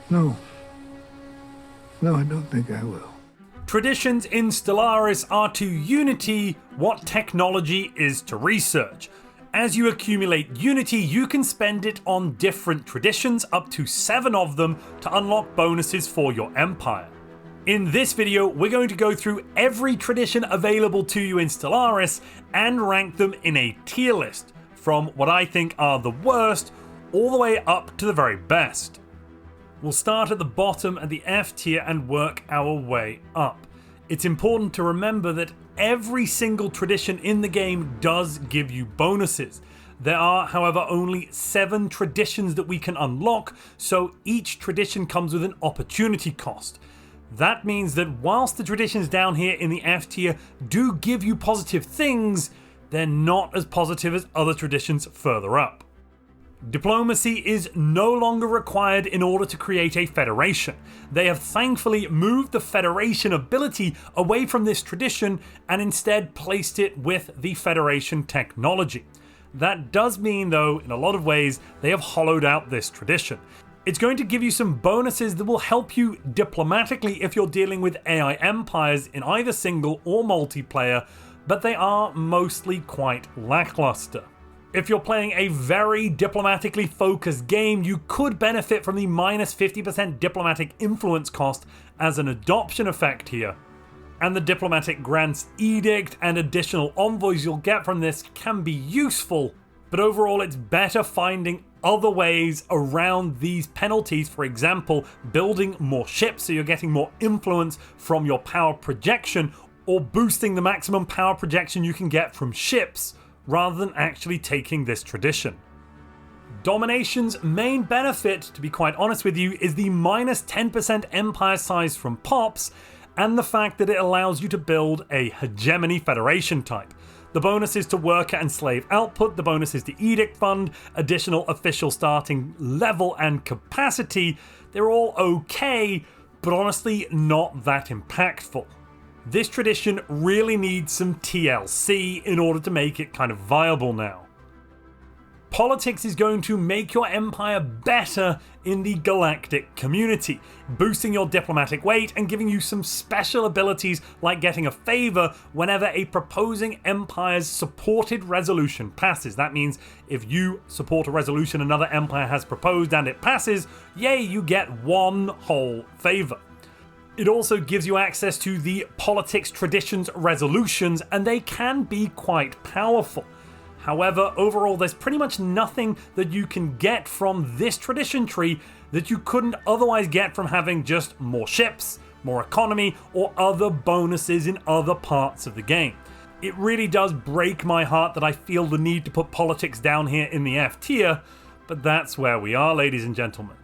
No. No, I don't think I will. Traditions in Stellaris are to Unity what technology is to research. As you accumulate Unity, you can spend it on different traditions, up to 7 of them, to unlock bonuses for your empire. In this video, we're going to go through every tradition available to you in Stellaris and rank them in a tier list, from what I think are the worst all the way up to the very best. We'll start at the bottom at the F tier and work our way up. It's important to remember that every single tradition in the game does give you bonuses. There are, however, only 7 traditions that we can unlock, so each tradition comes with an opportunity cost. That means that whilst the traditions down here in the F tier do give you positive things, they're not as positive as other traditions further up. Diplomacy is no longer required in order to create a federation. They have thankfully moved the federation ability away from this tradition and instead placed it with the federation technology. That does mean, though, in a lot of ways, they have hollowed out this tradition. It's going to give you some bonuses that will help you diplomatically if you're dealing with AI empires in either single or multiplayer, but they are mostly quite lackluster. If you're playing a very diplomatically focused game, you could benefit from the minus 50% diplomatic influence cost as an adoption effect here. And the diplomatic grants edict and additional envoys you'll get from this can be useful, but overall it's better finding other ways around these penalties. For example, building more ships so you're getting more influence from your power projection, or boosting the maximum power projection you can get from ships, rather than actually taking this tradition. Domination's main benefit, to be quite honest with you, is the minus 10% empire size from pops, and the fact that it allows you to build a hegemony federation type. The bonuses to worker and slave output, the bonuses to edict fund, additional official starting level and capacity, they're all okay, but honestly not that impactful. This tradition really needs some TLC in order to make it kind of viable now. Politics is going to make your empire better in the galactic community, boosting your diplomatic weight and giving you some special abilities like getting a favor whenever a proposing empire's supported resolution passes. That means if you support a resolution another empire has proposed and it passes, yay, you get one whole favor. It also gives you access to the politics traditions resolutions, and they can be quite powerful. However, overall, there's pretty much nothing that you can get from this tradition tree that you couldn't otherwise get from having just more ships, more economy, or other bonuses in other parts of the game. It really does break my heart that I feel the need to put politics down here in the F tier, but that's where we are, ladies and gentlemen.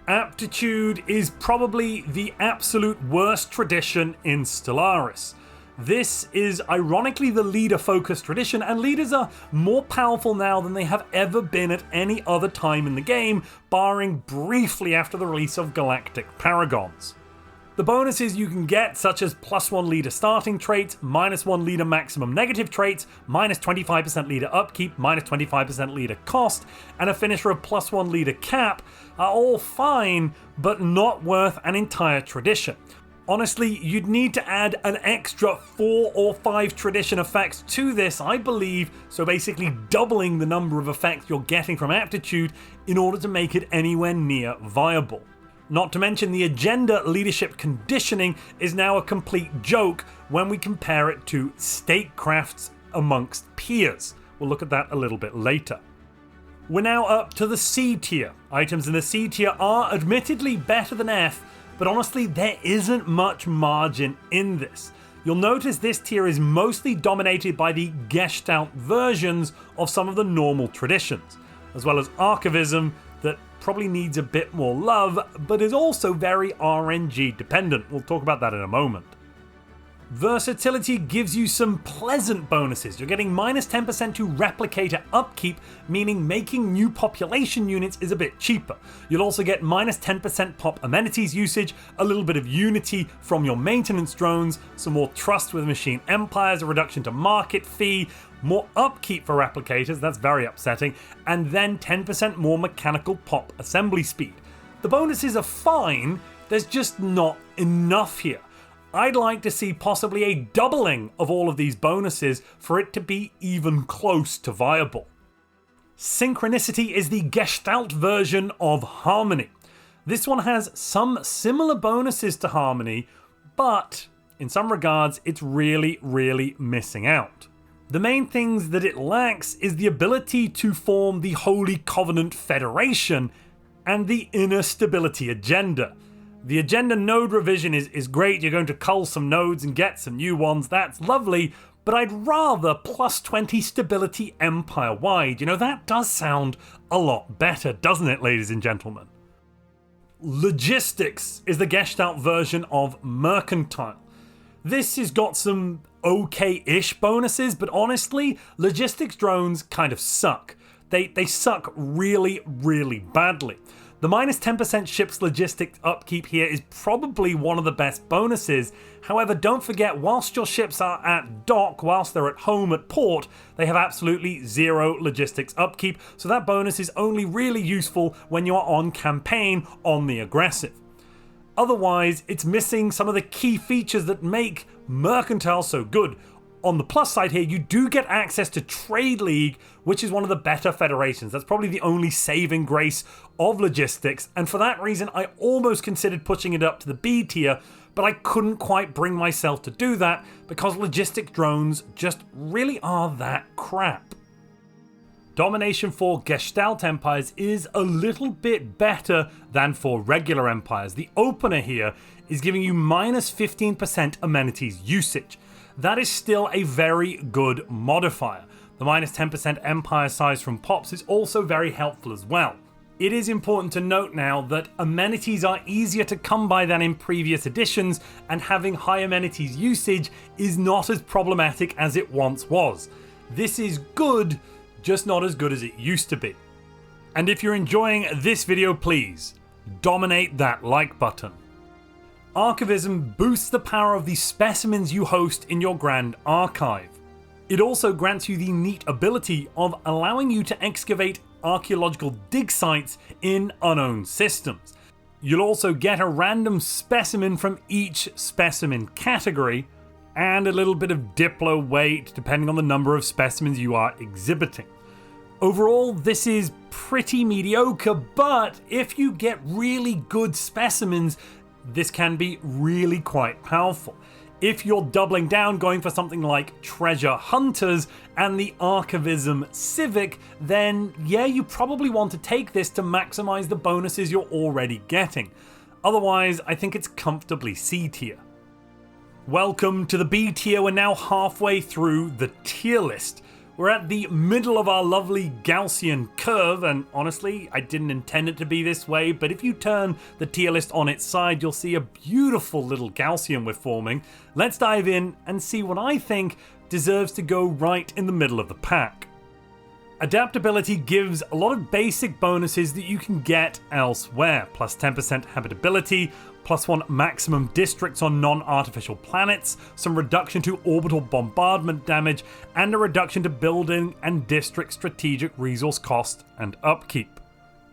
Aptitude is probably the absolute worst tradition in Stellaris. This is ironically the leader-focused tradition, and leaders are more powerful now than they have ever been at any other time in the game, barring briefly after the release of Galactic Paragons. The bonuses you can get, such as +1 leader starting traits, -1 leader maximum negative traits, minus 25% leader upkeep, minus 25% leader cost, and a finisher of +1 leader cap, are all fine, but not worth an entire tradition. Honestly, you'd need to add an extra 4 or 5 tradition effects to this, I believe, so basically doubling the number of effects you're getting from aptitude in order to make it anywhere near viable. Not to mention the agenda leadership conditioning is now a complete joke when we compare it to statecrafts amongst peers. We'll look at that a little bit later. We're now up to the C tier. Items in the C tier are admittedly better than F, but honestly there isn't much margin in this. You'll notice this tier is mostly dominated by the Gestalt versions of some of the normal traditions, as well as Archivism that probably needs a bit more love, but is also very RNG dependent. We'll talk about that in a moment. Versatility gives you some pleasant bonuses. You're getting minus 10% to replicator upkeep, meaning making new population units is a bit cheaper. You'll also get minus 10% pop amenities usage, a little bit of unity from your maintenance drones, some more trust with machine empires, a reduction to market fee, more upkeep for replicators, that's very upsetting, and then 10% more mechanical pop assembly speed. The bonuses are fine, there's just not enough here. I'd like to see possibly a doubling of all of these bonuses for it to be even close to viable. Synchronicity is the Gestalt version of Harmony. This one has some similar bonuses to Harmony, but in some regards it's really missing out. The main things that it lacks is the ability to form the Holy Covenant Federation and the Inner Stability Agenda. The agenda node revision is great, you're going to cull some nodes and get some new ones, that's lovely, but I'd rather plus 20 stability empire-wide. You know, that does sound a lot better, doesn't it, ladies and gentlemen? Logistics is the Gestalt version of Mercantile. This has got some okay-ish bonuses, but honestly, logistics drones kind of suck. They suck really badly. The minus 10% ship's logistics upkeep here is probably one of the best bonuses. However, don't forget, whilst your ships are at dock, whilst they're at home at port, they have absolutely zero logistics upkeep, so that bonus is only really useful when you are on campaign on the aggressive. Otherwise, it's missing some of the key features that make Mercantile so good. On the plus side here, you do get access to Trade League, which is one of the better federations. That's probably the only saving grace of logistics, and for that reason I almost considered pushing it up to the B tier, but I couldn't quite bring myself to do that because logistic drones just really are that crap. Domination for Gestalt empires is a little bit better than for regular empires. The opener here is giving you minus 15% amenities usage. That is still a very good modifier. The minus 10% empire size from Pops is also very helpful as well. It is important to note now that amenities are easier to come by than in previous editions, and having high amenities usage is not as problematic as it once was. This is good, just not as good as it used to be. And if you're enjoying this video, please dominate that like button. Archivism boosts the power of the specimens you host in your Grand Archive. It also grants you the neat ability of allowing you to excavate archaeological dig sites in unknown systems. You'll also get a random specimen from each specimen category, and a little bit of Diplo weight depending on the number of specimens you are exhibiting. Overall, this is pretty mediocre, but if you get really good specimens, this can be really quite powerful. If you're doubling down, going for something like Treasure Hunters and the Archivism Civic, then yeah, you probably want to take this to maximize the bonuses you're already getting. Otherwise, I think it's comfortably C tier. Welcome to the B tier. We're now halfway through the tier list. We're at the middle of our lovely Gaussian curve, and honestly, I didn't intend it to be this way, but if you turn the tier list on its side, you'll see a beautiful little Gaussian we're forming. Let's dive in and see what I think deserves to go right in the middle of the pack. Adaptability gives a lot of basic bonuses that you can get elsewhere. Plus 10% habitability, plus 1 maximum districts on non-artificial planets, some reduction to orbital bombardment damage, and a reduction to building and district strategic resource cost and upkeep.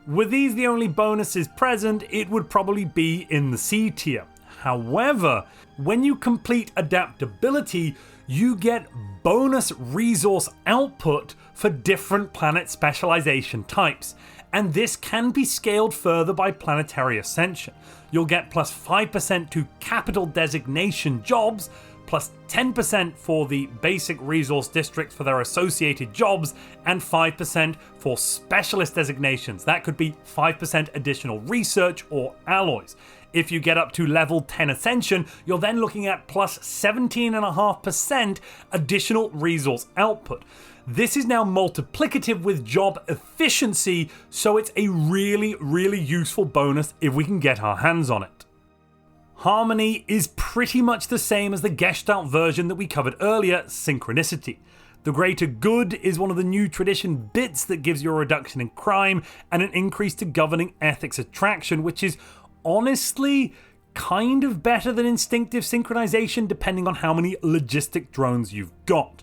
Were these the only bonuses present, it would probably be in the C tier. However, when you complete adaptability, you get bonus resource output for different planet specialization types, and this can be scaled further by planetary ascension. You'll get plus 5% to capital designation jobs, plus 10% for the basic resource districts for their associated jobs, and 5% for specialist designations. That could be 5% additional research or alloys. If you get up to level 10 Ascension, you're then looking at plus 17.5% additional resource output. This is now multiplicative with job efficiency, so it's a really useful bonus if we can get our hands on it. Harmony is pretty much the same as the Gestalt version that we covered earlier, Synchronicity. The Greater Good is one of the new tradition bits that gives you a reduction in crime and an increase to governing ethics attraction, which is honestly kind of better than instinctive synchronization depending on how many logistic drones you've got.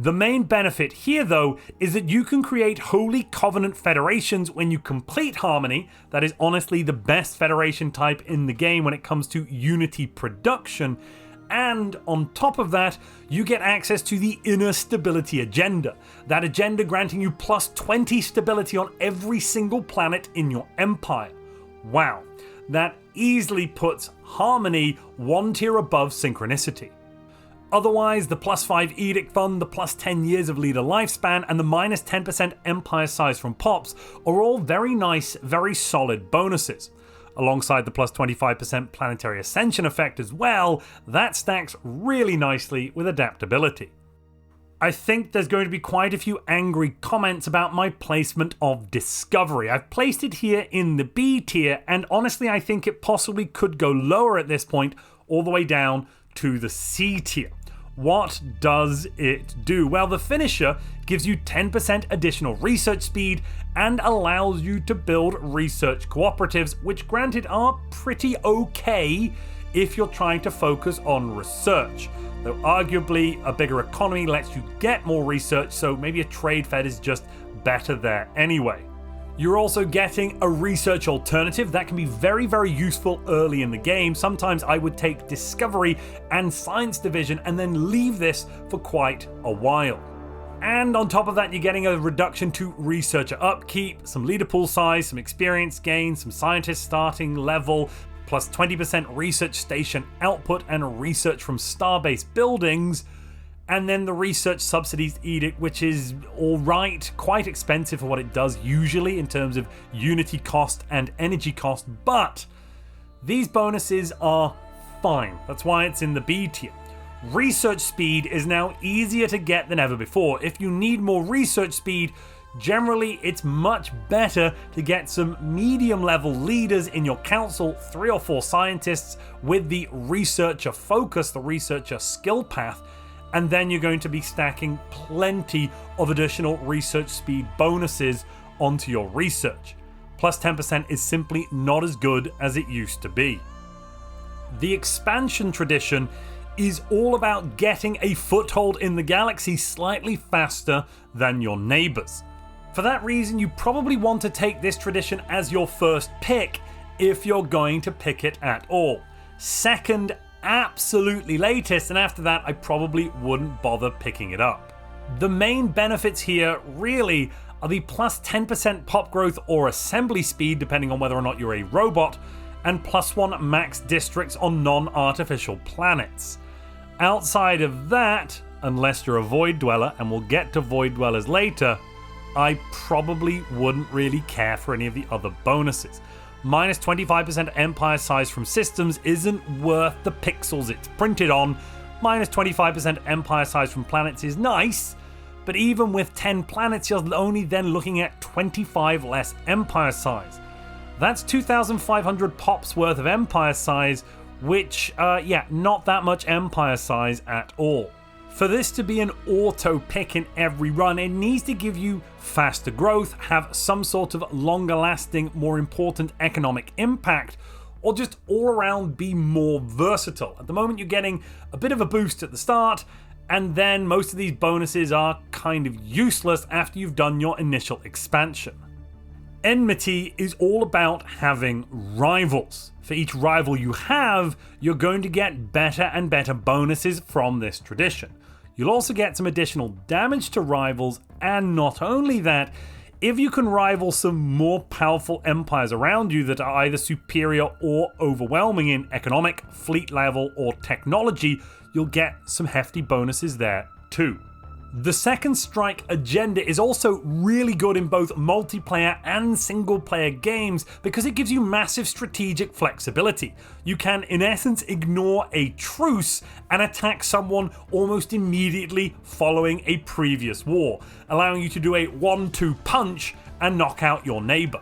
The main benefit here though is that you can create holy covenant federations when you complete Harmony. That is honestly the best federation type in the game when it comes to Unity production. And on top of that, you get access to the Inner Stability Agenda. That agenda granting you plus 20 stability on every single planet in your empire. Wow, that easily puts Harmony one tier above Synchronicity. Otherwise, the plus 5 Edict Fund, the plus 10 years of leader lifespan, and the minus 10% empire size from Pops are all very nice, very solid bonuses. Alongside the plus 25% planetary ascension effect as well, that stacks really nicely with adaptability. I think there's going to be quite a few angry comments about my placement of Discovery. I've placed it here in the B tier, and honestly I think it possibly could go lower at this point, all the way down to the C tier. What does it do? Well, the finisher gives you 10% additional research speed and allows you to build research cooperatives, which granted are pretty okay if you're trying to focus on research. Though arguably a bigger economy lets you get more research, so maybe a trade fed is just better there anyway. You're also getting a research alternative that can be very, very useful early in the game. Sometimes I would take Discovery and Science Division and then leave this for quite a while. And on top of that, you're getting a reduction to researcher upkeep, some leader pool size, some experience gain, some scientist starting level, plus 20% research station output and research from starbase buildings. And then the research subsidies edict, which is alright, quite expensive for what it does usually in terms of Unity cost and energy cost, but these bonuses are fine. That's why it's in the B tier. Research speed is now easier to get than ever before. If you need more research speed, generally it's much better to get some medium level leaders in your council, 3 or 4 scientists with the researcher focus, the researcher skill path, and then you're going to be stacking plenty of additional research speed bonuses onto your research. Plus 10% is simply not as good as it used to be. The expansion tradition is all about getting a foothold in the galaxy slightly faster than your neighbors. For that reason, you probably want to take this tradition as your first pick if you're going to pick it at all. Second, absolutely latest, and after that I probably wouldn't bother picking it up. The main benefits here really are the plus 10% pop growth or assembly speed depending on whether or not you're a robot, and plus 1 max districts on non-artificial planets. Outside of that, unless you're a void dweller, and we'll get to void dwellers later, I probably wouldn't really care for any of the other bonuses. Minus 25% empire size from systems isn't worth the pixels it's printed on. Minus 25% empire size from planets is nice, but even with 10 planets, you're only then looking at 25 less empire size. That's 2,500 pops worth of empire size, which, not that much empire size at all. For this to be an auto pick in every run, it needs to give you faster growth, have some sort of longer lasting, more important economic impact, or just all around be more versatile. At the moment you're getting a bit of a boost at the start, and then most of these bonuses are kind of useless after you've done your initial expansion. Enmity is all about having rivals. For each rival you have, you're going to get better and better bonuses from this tradition. You'll also get some additional damage to rivals, and not only that, if you can rival some more powerful empires around you that are either superior or overwhelming in economic, fleet level, or technology, you'll get some hefty bonuses there too. The Second Strike agenda is also really good in both multiplayer and single player games because it gives you massive strategic flexibility. You can in essence ignore a truce and attack someone almost immediately following a previous war, allowing you to do a 1-2 punch and knock out your neighbor.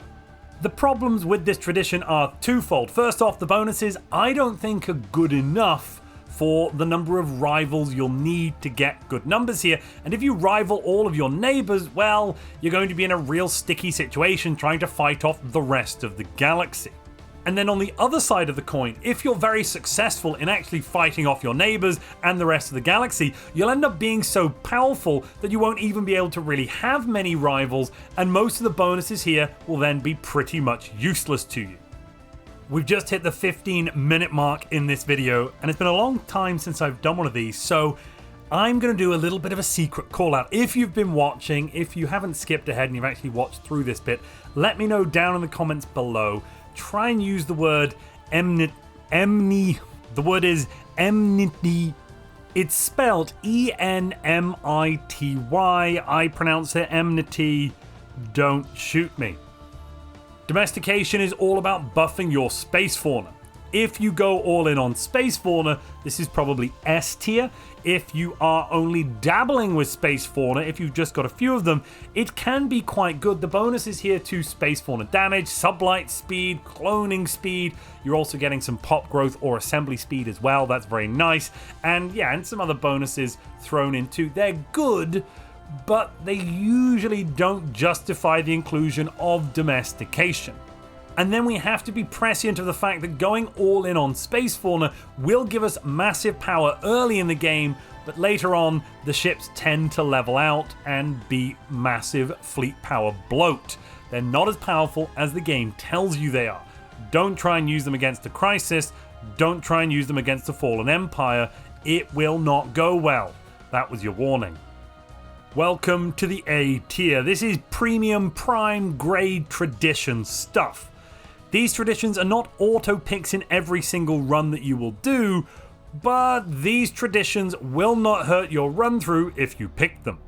The problems with this tradition are twofold. First off, the bonuses I don't think are good enough for the number of rivals you'll need to get good numbers here, and if you rival all of your neighbors, well, you're going to be in a real sticky situation trying to fight off the rest of the galaxy. And then on the other side of the coin, if you're very successful in actually fighting off your neighbors and the rest of the galaxy, you'll end up being so powerful that you won't even be able to really have many rivals, and most of the bonuses here will then be pretty much useless to you. We've just hit the 15-minute mark in this video, and it's been a long time since I've done one of these, so I'm going to do a little bit of a secret call out. If you've been watching, if you haven't skipped ahead and you've actually watched through this bit, let me know down in the comments below. Try and use the word the word is enmity. It's spelled Enmity. I pronounce it enmity. Don't shoot me. Domestication is all about buffing your space fauna. If you go all in on space fauna, this is probably S tier. If you are only dabbling with space fauna, if you've just got a few of them, it can be quite good. The bonuses here to space fauna damage, sublight speed, cloning speed. You're also getting some pop growth or assembly speed as well. That's very nice. And yeah, and some other bonuses thrown in too. They're good, but they usually don't justify the inclusion of domestication. And then we have to be prescient of the fact that going all in on space fauna will give us massive power early in the game, but later on the ships tend to level out and be massive fleet power bloat. They're not as powerful as the game tells you they are. Don't try and use them against the Crisis. Don't try and use them against the Fallen Empire. It will not go well. That was your warning. Welcome to the A tier. This is premium prime grade tradition stuff. These traditions are not auto picks in every single run that you will do, but these traditions will not hurt your run through if you pick them.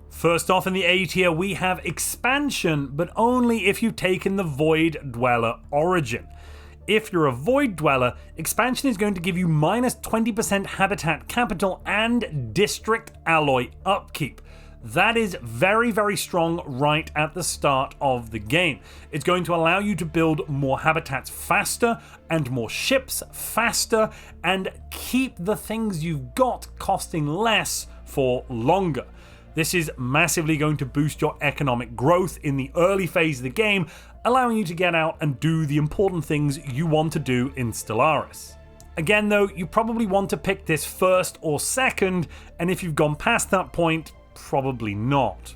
First off in the A tier we have expansion, but only if you've taken the Void Dweller origin. If you're a Void Dweller, expansion is going to give you minus 20% habitat capital and district alloy upkeep. That is very, very strong right at the start of the game. It's going to allow you to build more habitats faster and more ships faster and keep the things you've got costing less for longer. This is massively going to boost your economic growth in the early phase of the game, allowing you to get out and do the important things you want to do in Stellaris. Again though, you probably want to pick this first or second, and if you've gone past that point, probably not.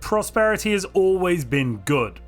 Prosperity has always been good.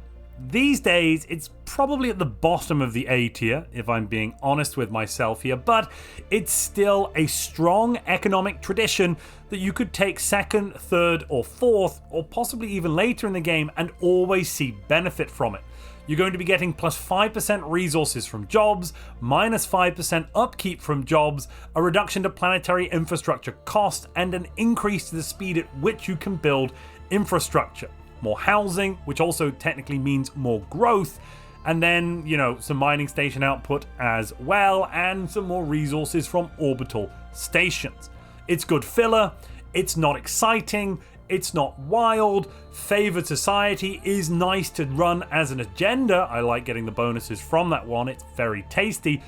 These days, it's probably at the bottom of the A tier, if I'm being honest with myself here, but it's still a strong economic tradition that you could take second, third, or fourth, or possibly even later in the game and always see benefit from it. You're going to be getting plus 5% resources from jobs, minus 5% upkeep from jobs, a reduction to planetary infrastructure cost, and an increase to the speed at which you can build infrastructure. More housing, which also technically means more growth, and then, some mining station output as well, and some more resources from orbital stations. It's good filler, it's not exciting, it's not wild. Favored Society is nice to run as an agenda. I like getting the bonuses from that one. It's very tasty.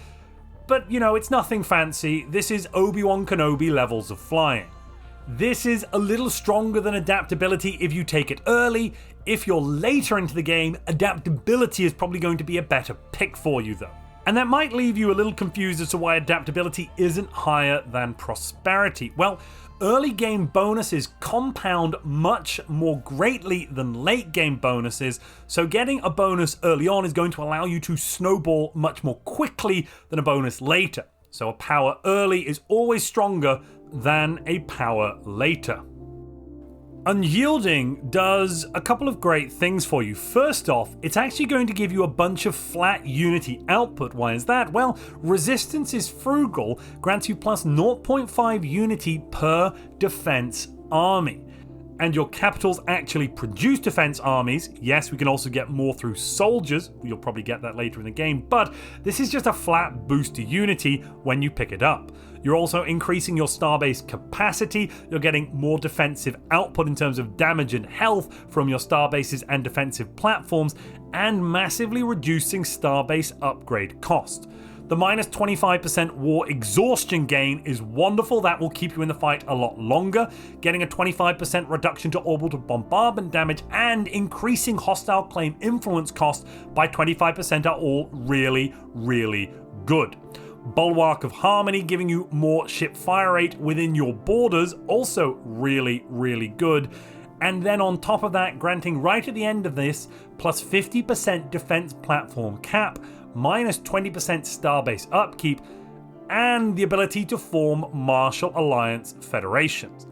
But, it's nothing fancy. This is Obi-Wan Kenobi levels of flying. This is a little stronger than adaptability if you take it early. If you're later into the game, adaptability is probably going to be a better pick for you though. And that might leave you a little confused as to why adaptability isn't higher than prosperity. Well, early game bonuses compound much more greatly than late game bonuses, so getting a bonus early on is going to allow you to snowball much more quickly than a bonus later. So a power early is always stronger than a power later. Unyielding does a couple of great things for you. First off, it's actually going to give you a bunch of flat unity output. Why is that? Well, resistance is frugal, grants you plus 0.5 unity per defense army. And your capitals actually produce defense armies. Yes, we can also get more through soldiers. You'll probably get that later in the game, but this is just a flat boost to unity when you pick it up. You're also increasing your starbase capacity. You're getting more defensive output in terms of damage and health from your starbases and defensive platforms, and massively reducing starbase upgrade cost. The minus 25% war exhaustion gain is wonderful. That will keep you in the fight a lot longer. Getting a 25% reduction to orbital bombardment damage and increasing hostile claim influence cost by 25% are all really, really good. Bulwark of Harmony giving you more ship fire rate within your borders, also really, really good. And then on top of that, granting right at the end of this, plus 50% defense platform cap, minus 20% starbase upkeep, and the ability to form Martial Alliance federations.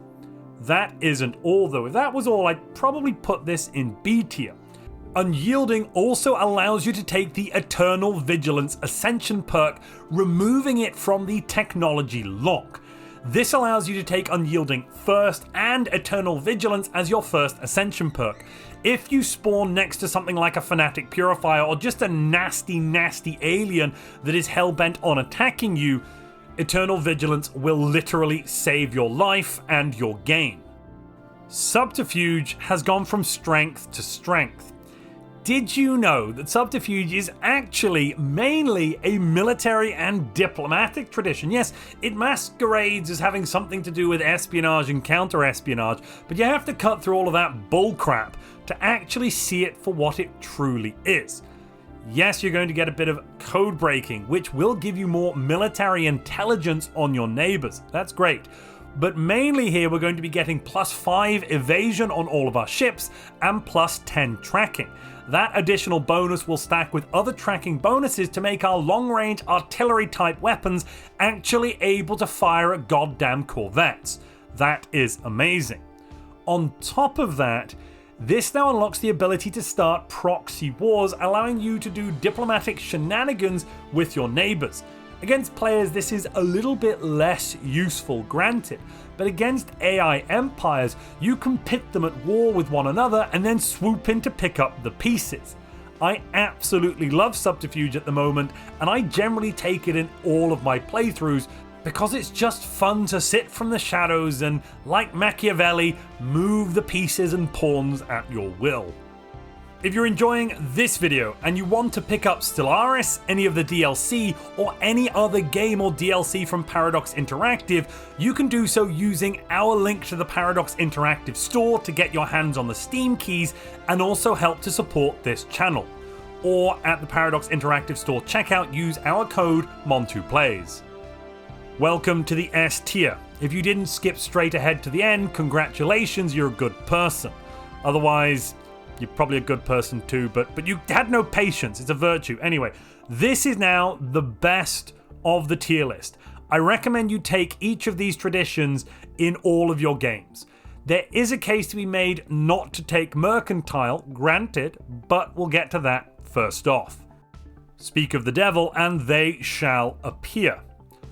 That isn't all though. If that was all, I'd probably put this in B tier. Unyielding also allows you to take the Eternal Vigilance Ascension perk, removing it from the technology lock. This allows you to take Unyielding first and Eternal Vigilance as your first Ascension perk. If you spawn next to something like a Fanatic Purifier or just a nasty, nasty alien that is hell-bent on attacking you, Eternal Vigilance will literally save your life and your gain. Subterfuge has gone from strength to strength. Did you know that Subterfuge is actually mainly a military and diplomatic tradition? Yes, it masquerades as having something to do with espionage and counter-espionage, but you have to cut through all of that bullcrap to actually see it for what it truly is. Yes, you're going to get a bit of code breaking, which will give you more military intelligence on your neighbors. That's great. But mainly here we're going to be getting plus 5 evasion on all of our ships and plus 10 tracking. That additional bonus will stack with other tracking bonuses to make our long-range artillery type weapons actually able to fire at goddamn corvettes. That is amazing. On top of that, this now unlocks the ability to start proxy wars, allowing you to do diplomatic shenanigans with your neighbors. Against players, this is a little bit less useful, granted, but against AI empires, you can pit them at war with one another and then swoop in to pick up the pieces. I absolutely love Subterfuge at the moment, and I generally take it in all of my playthroughs because it's just fun to sit from the shadows and, like Machiavelli, move the pieces and pawns at your will. If you're enjoying this video and you want to pick up Stellaris, any of the DLC, or any other game or DLC from Paradox Interactive, you can do so using our link to the Paradox Interactive store to get your hands on the Steam keys and also help to support this channel. Or at the Paradox Interactive store checkout, use our code MONTUPLAYS. Welcome to the S tier. If you didn't skip straight ahead to the end, congratulations, you're a good person. Otherwise, you're probably a good person too, but you had no patience. It's a virtue. Anyway, this is now the best of the tier list. I recommend you take each of these traditions in all of your games. There is a case to be made not to take Mercantile, granted, but we'll get to that first off. Speak of the devil, and they shall appear.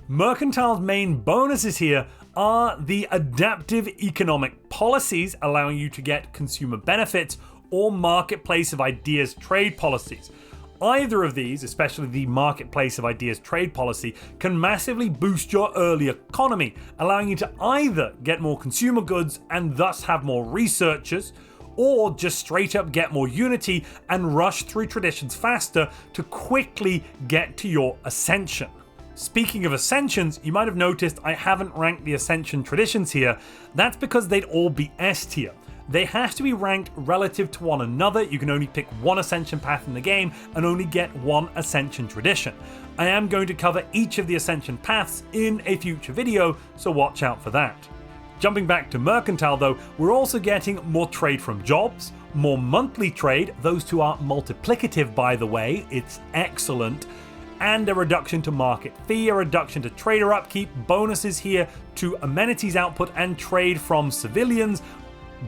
Mercantile's main bonuses here are the adaptive economic policies, allowing you to get consumer benefits, or marketplace of ideas trade policies. Either of these, especially the marketplace of ideas trade policy, can massively boost your early economy, allowing you to either get more consumer goods and thus have more researchers, or just straight up get more unity and rush through traditions faster to quickly get to your Ascension. Speaking of Ascensions, you might have noticed I haven't ranked the Ascension traditions here. That's because they'd all be S tier. They have to be ranked relative to one another. You can only pick one Ascension path in the game and only get one Ascension tradition. I am going to cover each of the Ascension paths in a future video, so watch out for that. Jumping back to Mercantile though, we're also getting more trade from jobs, more monthly trade, those two are multiplicative by the way, it's excellent, and a reduction to market fee, a reduction to trader upkeep, bonuses here to amenities output and trade from civilians,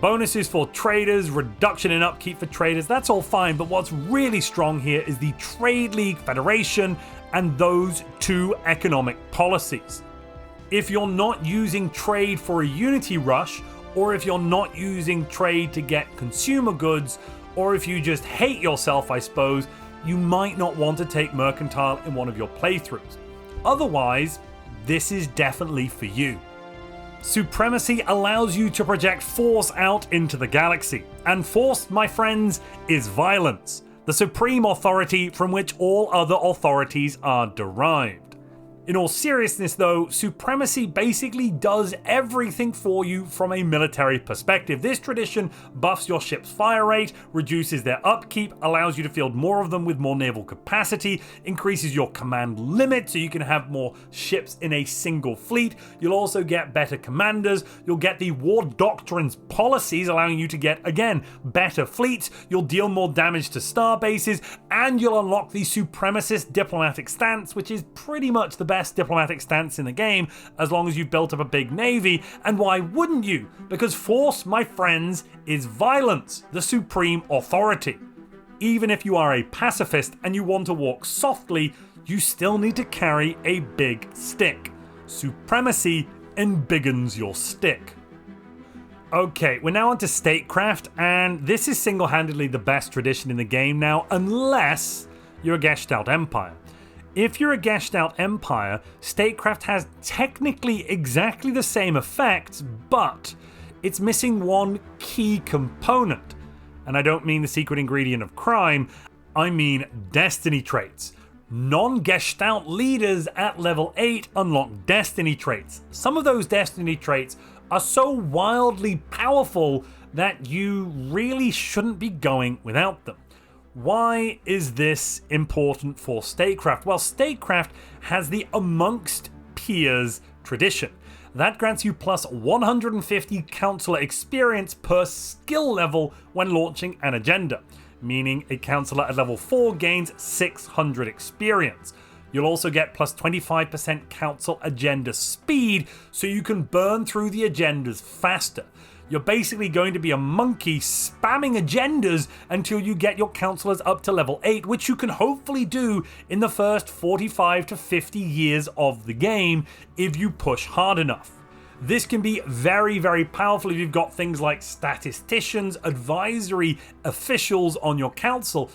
bonuses for traders, reduction in upkeep for traders, that's all fine, but what's really strong here is the Trade League Federation and those two economic policies. If you're not using trade for a unity rush, or if you're not using trade to get consumer goods, or if you just hate yourself, I suppose, you might not want to take Mercantile in one of your playthroughs. Otherwise, this is definitely for you. Supremacy allows you to project force out into the galaxy, and force, my friends, is violence. the supreme authority from which all other authorities are derived. In all seriousness though, supremacy basically does everything for you from a military perspective. This tradition buffs your ship's fire rate, reduces their upkeep, allows you to field more of them with more naval capacity, increases your command limit so you can have more ships in a single fleet. You'll also get better commanders, you'll get the war doctrines policies allowing you to get, again, better fleets, you'll deal more damage to star bases, and you'll unlock the supremacist diplomatic stance, which is pretty much the best diplomatic stance in the game as long as you've built up a big navy. And why wouldn't you? Because force, my friends, is violence, the supreme authority. Even if you are a pacifist and you want to walk softly, you still need to carry a big stick. Supremacy embiggens your stick. Okay, we're now onto statecraft, and this is single-handedly the best tradition in the game now, unless you're a Gestalt Empire. If you're a Gestalt Empire, statecraft has technically exactly the same effects, but it's missing one key component. And I don't mean the secret ingredient of crime, I mean destiny traits. Non-Gestalt leaders at level 8 unlock destiny traits. Some of those destiny traits are so wildly powerful that you really shouldn't be going without them. Why is this important for statecraft? Well, statecraft has the amongst peers tradition. That grants you plus 150 councillor experience per skill level when launching an agenda, meaning a councillor at level 4 gains 600 experience. You'll also get plus 25% council agenda speed, so you can burn through the agendas faster. You're basically going to be a monkey spamming agendas until you get your councillors up to level 8, which you can hopefully do in the first 45 to 50 years of the game if you push hard enough. This can be very, very powerful if you've got things like statisticians, advisory officials on your council,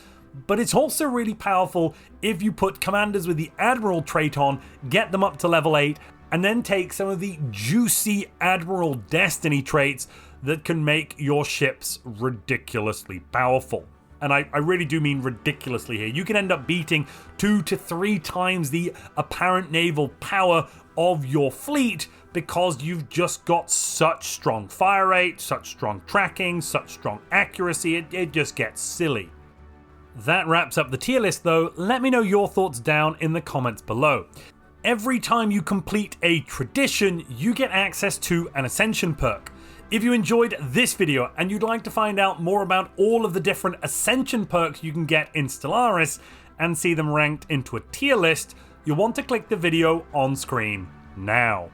but it's also really powerful if you put commanders with the Admiral trait on, get them up to level 8, and then take some of the juicy Admiral Destiny traits that can make your ships ridiculously powerful. And I really do mean ridiculously here. You can end up beating 2 to 3 times the apparent naval power of your fleet because you've just got such strong fire rate, such strong tracking, such strong accuracy. It just gets silly. That wraps up the tier list though. Let me know your thoughts down in the comments below. Every time you complete a tradition, you get access to an Ascension perk. If you enjoyed this video and you'd like to find out more about all of the different Ascension perks you can get in Stellaris and see them ranked into a tier list, you'll want to click the video on screen now.